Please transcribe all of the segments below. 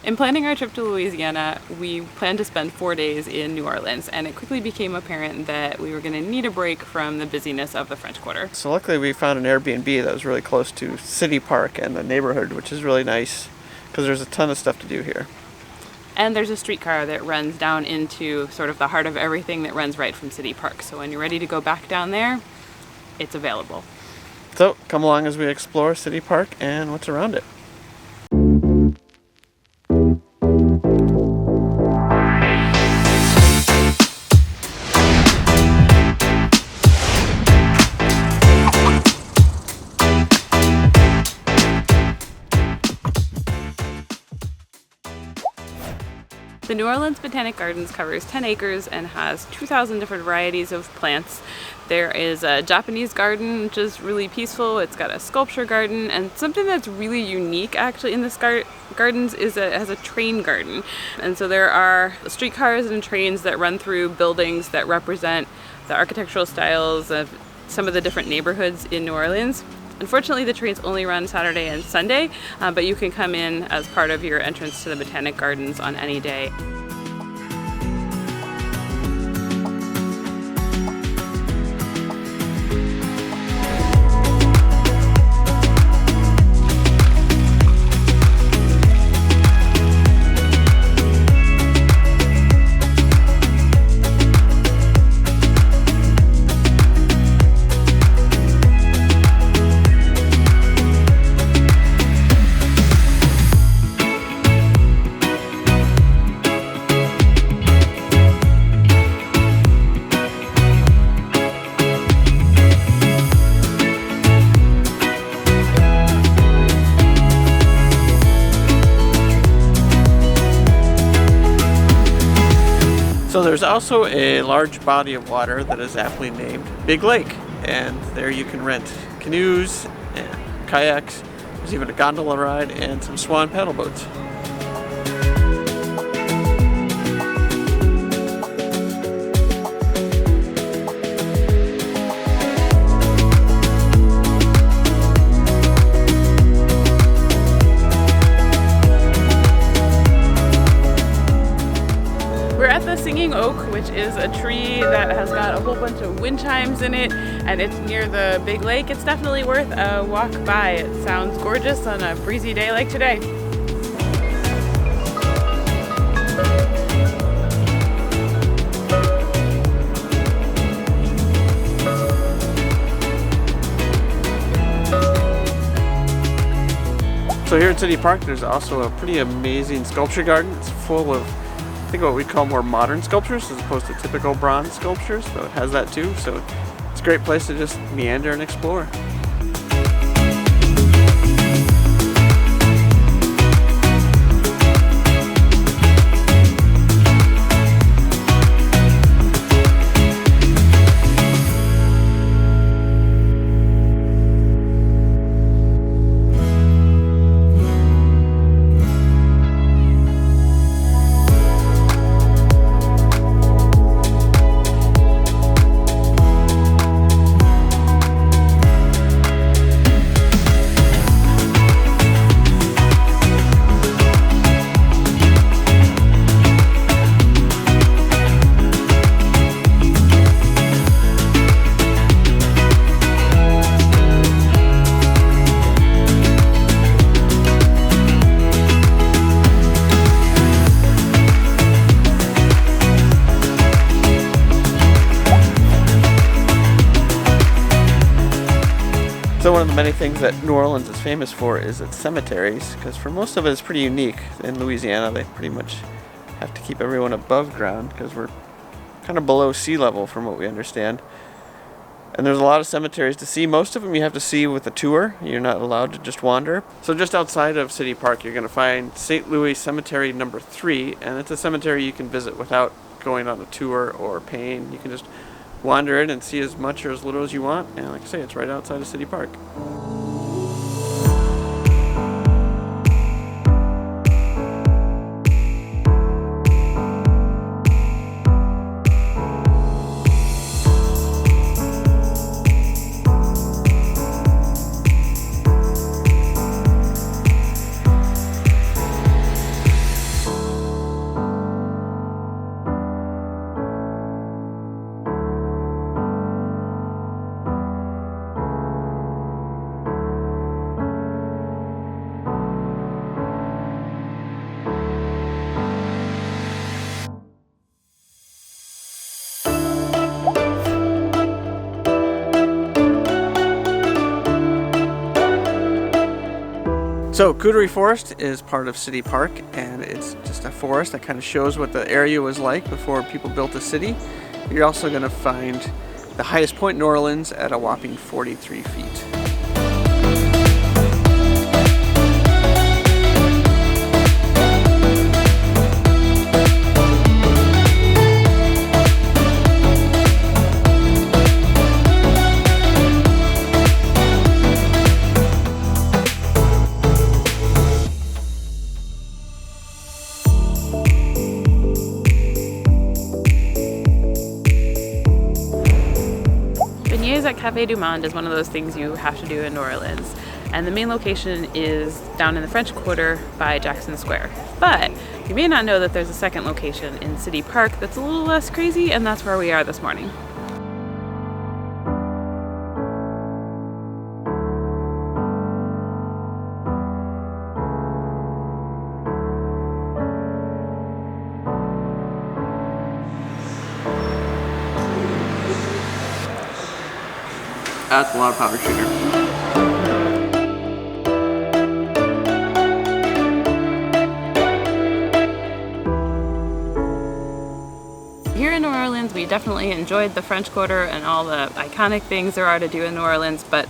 In planning our trip to Louisiana, we planned to spend 4 days in New Orleans, and it quickly became apparent that we were going to need a break from the busyness of the French Quarter. So luckily we found an Airbnb that was really close to City Park and the neighborhood, which is really nice because there's a ton of stuff to do here. And there's a streetcar that runs down into sort of the heart of everything that runs right from City Park. So when you're ready to go back down there, it's available. So come along as we explore City Park and what's around it. The New Orleans Botanic Gardens covers 10 acres and has 2,000 different varieties of plants. There is a Japanese garden, which is really peaceful. It's got a sculpture garden, and something that's really unique actually in this gardens is it has a train garden. And so there are streetcars and trains that run through buildings that represent the architectural styles of some of the different neighborhoods in New Orleans. Unfortunately, the trains only run Saturday and Sunday, but you can come in as part of your entrance to the Botanic Gardens on any day. So there's also a large body of water that is aptly named Big Lake, and there you can rent canoes and kayaks. There's even a gondola ride and some swan paddle boats. Singing oak, which is a tree that has got a whole bunch of wind chimes in it, and it's near the big lake. It's definitely worth a walk by. It sounds gorgeous on a breezy day like today. So here in City Park, there's also a pretty amazing sculpture garden. It's full of, I think, what we'd call more modern sculptures as opposed to typical bronze sculptures, so it has that too. So it's a great place to just meander and explore. So one of the many things that New Orleans is famous for is its cemeteries, because for most of it it's pretty unique. In Louisiana, they pretty much have to keep everyone above ground because we're kind of below sea level from what we understand. And there's a lot of cemeteries to see. Most of them you have to see with a tour. You're not allowed to just wander. So just outside of City Park, you're going to find St. Louis Cemetery number 3, and it's a cemetery you can visit without going on a tour or paying. You can just wander in and see as much or as little as you want, and like I say, it's right outside of City Park. So Couterie Forest is part of City Park, and it's just a forest that kind of shows what the area was like before people built a city. You're also going to find the highest point in New Orleans at a whopping 43 feet. Beignets at Cafe du Monde is one of those things you have to do in New Orleans, and the main location is down in the French Quarter by Jackson Square. But you may not know that there's a second location in City Park that's a little less crazy, and that's where we are this morning. That's a lot of powdered sugar. Here in New Orleans, we definitely enjoyed the French Quarter and all the iconic things there are to do in New Orleans, but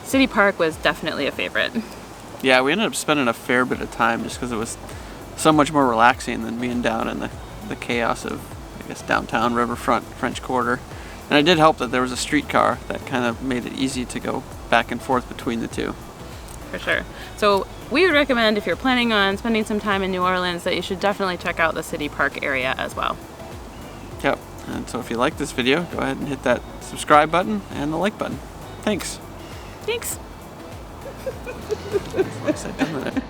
City Park was definitely a favorite. Yeah, we ended up spending a fair bit of time just because it was so much more relaxing than being down in the chaos of, I guess, downtown, riverfront, French Quarter. And it did help that there was a streetcar that kind of made it easy to go back and forth between the two. For sure. So we would recommend, if you're planning on spending some time in New Orleans, that you should definitely check out the City Park area as well. Yep. And so if you like this video, go ahead and hit that subscribe button and the like button. Thanks. Thanks. That's what I said, didn't it?